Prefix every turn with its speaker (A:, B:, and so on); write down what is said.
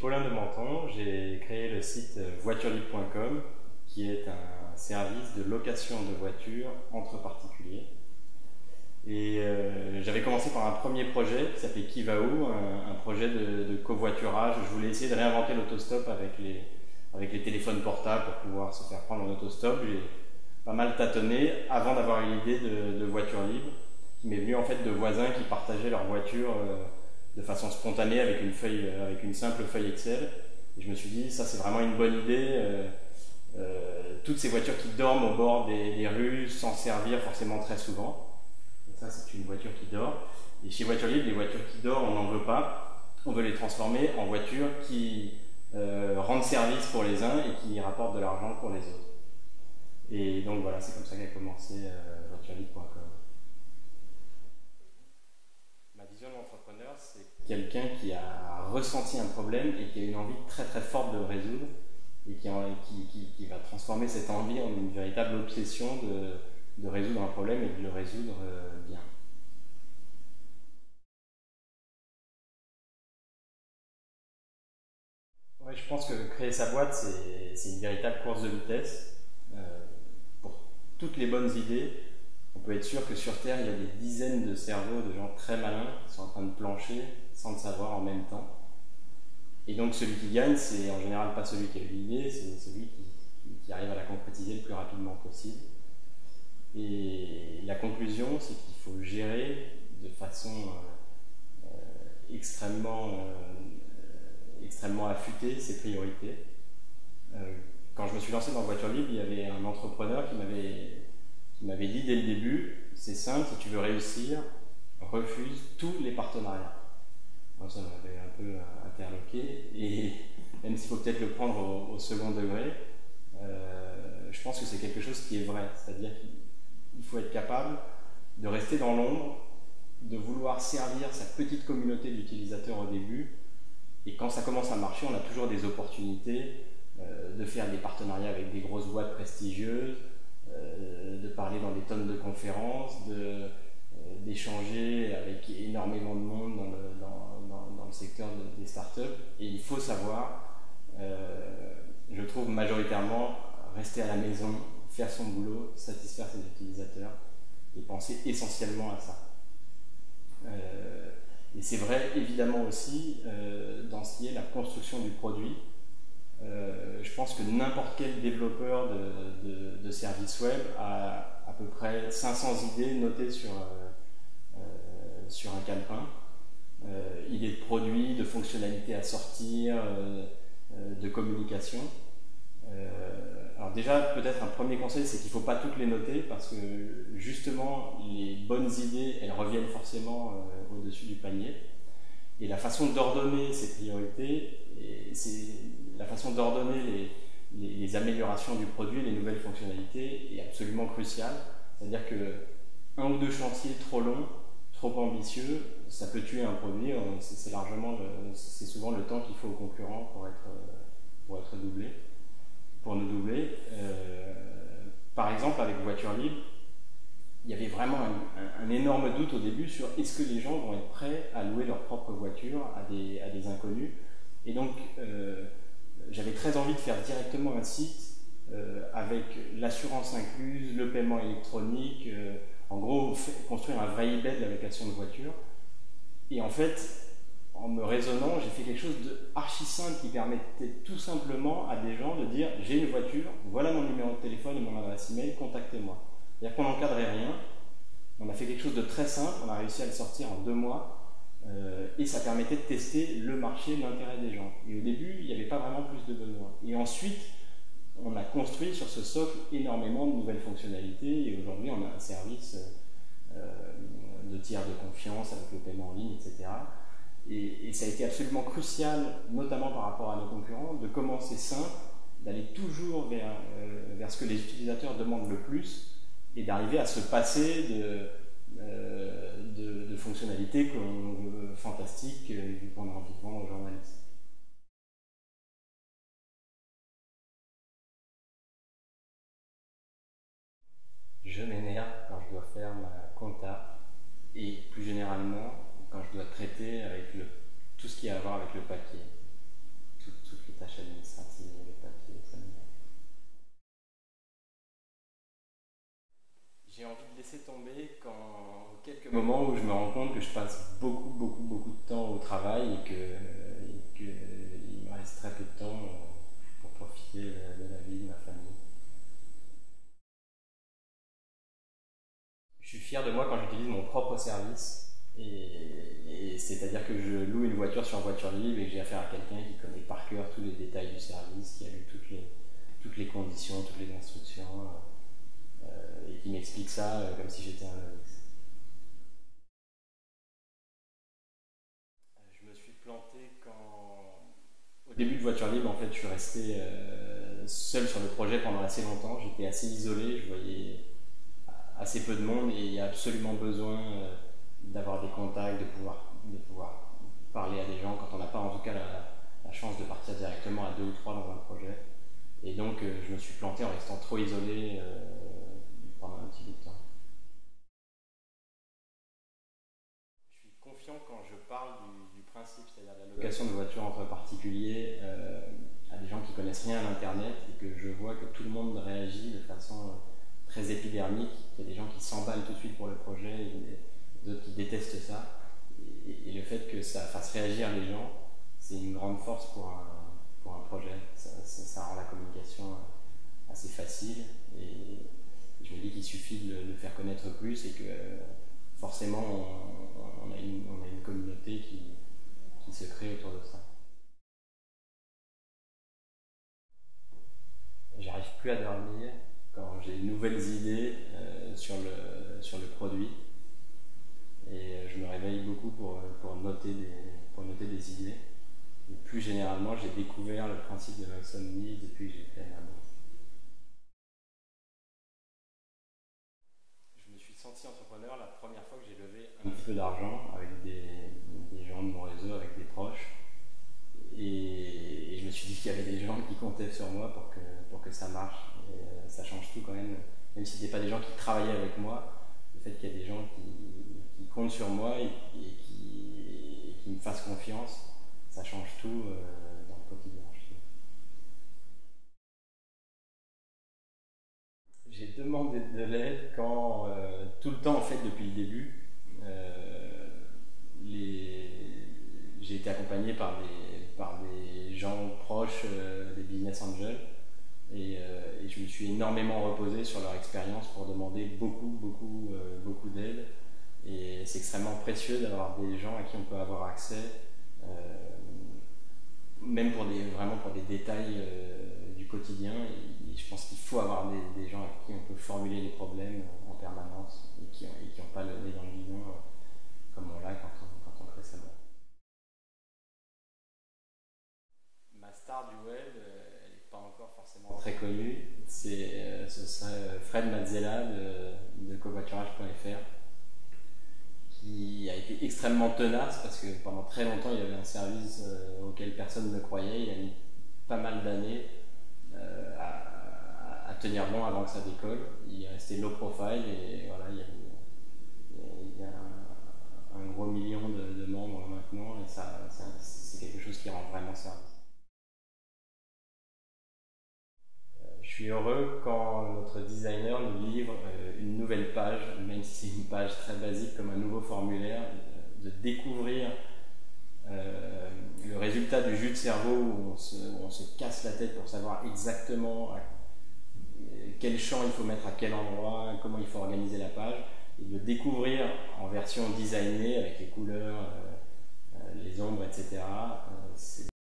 A: Paulin de Menton, j'ai créé le site voiturelibre.com qui est un service de location de voitures entre particuliers. Et j'avais commencé par un premier projet qui s'appelait Kivaou, un projet de covoiturage. Je voulais essayer de réinventer l'autostop avec les téléphones portables pour pouvoir se faire prendre en autostop. J'ai pas mal tâtonné avant d'avoir une idée de voiture libre qui m'est venue en fait de voisins qui partageaient leur voiture de façon spontanée avec une simple feuille Excel. Et je me suis dit, ça c'est vraiment une bonne idée. Toutes ces voitures qui dorment au bord des rues sans servir forcément très souvent. Et ça c'est une voiture qui dort. Et chez Voiture Libre, les voitures qui dorment, on n'en veut pas. On veut les transformer en voitures qui rendent service pour les uns et qui rapportent de l'argent pour les autres. Et donc voilà, c'est comme ça qu'a commencé voiturelibre.com. Ma vision de l'entrepreneur, c'est quelqu'un qui a ressenti un problème et qui a une envie très très forte de le résoudre et qui va transformer cette envie en une véritable obsession de résoudre un problème et de le résoudre bien. Ouais, je pense que créer sa boîte, c'est une véritable course de vitesse. Pour toutes les bonnes idées, on peut être sûr que sur Terre, il y a des dizaines de cerveaux de gens très malins qui sont en train de plancher sans le savoir en même temps. Et donc celui qui gagne, c'est en général pas celui qui a eu l'idée, c'est celui qui arrive à la concrétiser le plus rapidement possible. Et la conclusion, c'est qu'il faut gérer de façon extrêmement affûtée ses priorités. Quand je me suis lancé dans Voiture Libre, il y avait un entrepreneur qui m'avait dit dès le début, c'est simple, si tu veux réussir, refuse tous les partenariats. Moi, ça m'avait un peu interloqué, et même s'il faut peut-être le prendre au second degré, je pense que c'est quelque chose qui est vrai. C'est-à-dire qu'il faut être capable de rester dans l'ombre, de vouloir servir sa petite communauté d'utilisateurs au début, et quand ça commence à marcher, on a toujours des opportunités de faire des partenariats avec des grosses boîtes prestigieuses, de parler dans des tonnes de conférences, d'échanger avec énormément de monde dans le secteur des startups. Et il faut savoir, je trouve majoritairement, rester à la maison, faire son boulot, satisfaire ses utilisateurs et penser essentiellement à ça. Et c'est vrai évidemment aussi dans ce qui est la construction du produit. Je pense que n'importe quel développeur de services web a à peu près 500 idées notées sur un calepin. Idées de produits, de fonctionnalités à sortir, de communication. Alors déjà, peut-être un premier conseil, c'est qu'il ne faut pas toutes les noter parce que justement, les bonnes idées, elles reviennent forcément au-dessus du panier. Et la façon d'ordonner ces priorités, c'est la façon d'ordonner les améliorations du produit, les nouvelles fonctionnalités est absolument cruciale. C'est-à-dire qu'un ou deux chantiers trop longs, trop ambitieux, ça peut tuer un produit. C'est souvent le temps qu'il faut aux concurrents pour être doublé, pour nous doubler. Par exemple, avec Voiture Libre, il y avait vraiment un énorme doute au début sur est-ce que les gens vont être prêts à louer leur propre voiture à des inconnus. Et donc, j'avais très envie de faire directement un site avec l'assurance incluse, le paiement électronique, en gros, construire un vrai eBay de la location de voiture. Et en fait, en me raisonnant, j'ai fait quelque chose d'archi simple qui permettait tout simplement à des gens de dire j'ai une voiture, voilà mon numéro de téléphone et mon adresse email, contactez-moi. C'est-à-dire qu'on n'encadrait rien, on a fait quelque chose de très simple, on a réussi à le sortir en 2 mois et ça permettait de tester le marché, l'intérêt des gens. Et au début, il n'y avait pas vraiment plus de besoin. Et ensuite, on a construit sur ce socle énormément de nouvelles fonctionnalités et aujourd'hui, on a un service de tiers de confiance avec le paiement en ligne, etc. Et ça a été absolument crucial, notamment par rapport à nos concurrents, de commencer simple, d'aller toujours vers ce que les utilisateurs demandent le plus et d'arriver à se passer de fonctionnalités fantastiques qu'on a envie de vendre aux journalistes. Je m'énerve quand je dois faire ma compta et plus généralement quand je dois traiter avec tout ce qui a à voir avec le papier. toutes les tâches administratives, les papiers, ça me va. J'ai envie de laisser tomber quand quelques moments où je me rends compte que je passe beaucoup de temps au travail et que il me reste très peu de temps pour profiter de la vie de ma famille. Je suis fier de moi quand j'utilise mon propre service et c'est-à-dire que je loue une voiture sur Voiture Libre et que j'ai affaire à quelqu'un qui connaît par cœur tous les détails du service, qui a lu toutes les conditions, toutes les instructions et qui m'explique ça comme si j'étais un novice. Je me suis planté quand, au début de Voiture Libre, en fait, je suis resté seul sur le projet pendant assez longtemps. J'étais assez isolé, je voyais assez peu de monde et il y a absolument besoin d'avoir des contacts, de pouvoir parler à des gens quand on n'a pas en tout cas la chance de partir directement à deux ou trois dans un projet. Et donc je me suis planté en restant trop isolé pendant un petit bout de temps. Je suis confiant quand je parle du principe, c'est-à-dire de la location de voitures entre particuliers à des gens qui connaissent rien à l'internet et que je vois que tout le monde réagit de façon très épidermique, qu'il y a des gens qui s'emballent tout de suite pour le projet et d'autres qui détestent ça. Et le fait que ça fasse réagir les gens, c'est une grande force pour un projet. Ça rend la communication assez facile et je me dis qu'il suffit de le faire connaître plus et que forcément on a une communauté qui se crée autour de ça. J'arrive plus à dormir quand j'ai de nouvelles idées sur le produit et je me réveille beaucoup pour noter des idées. Et plus généralement, j'ai découvert le principe de l'insomnie depuis que j'ai fait un labo. Je me suis senti entrepreneur la première fois que j'ai levé un petit peu d'argent avec des gens de mon réseau, avec des proches. Et je me suis dit qu'il y avait des gens qui comptaient sur moi pour que ça marche. Et ça change tout quand même si ce n'étaient pas des gens qui travaillaient avec moi, le fait qu'il y a des gens qui comptent sur moi et qui me fassent confiance, ça change tout dans le quotidien. J'ai demandé de l'aide quand tout le temps en fait depuis le début, j'ai été accompagné par des gens proches des business angels et je me suis énormément reposé sur leur expérience pour demander beaucoup d'aide. Et c'est extrêmement précieux d'avoir des gens à qui on peut avoir accès, même vraiment pour des détails du quotidien. Et je pense qu'il faut avoir des gens à qui on peut formuler les problèmes en permanence et qui n'ont pas le nez dans le guidon comme on l'a quand on crée sa boîte. Ma star du web, elle n'est pas encore forcément très connue. Ce serait Fred Mazzella de covoiturage.fr qui a été extrêmement tenace parce que pendant très longtemps il y avait un service auquel personne ne croyait. Il a mis pas mal d'années à tenir bon avant que ça décolle. Il est resté low profile et voilà, il y a un gros million de membres maintenant et c'est quelque chose qui rend vraiment service. Je suis heureux quand notre designer nous livre une nouvelle page, même si c'est une page très basique comme un nouveau formulaire, de découvrir le résultat du jus de cerveau où on se casse la tête pour savoir exactement quel champ il faut mettre à quel endroit, comment il faut organiser la page, et de découvrir en version designée avec les couleurs, les ombres, etc.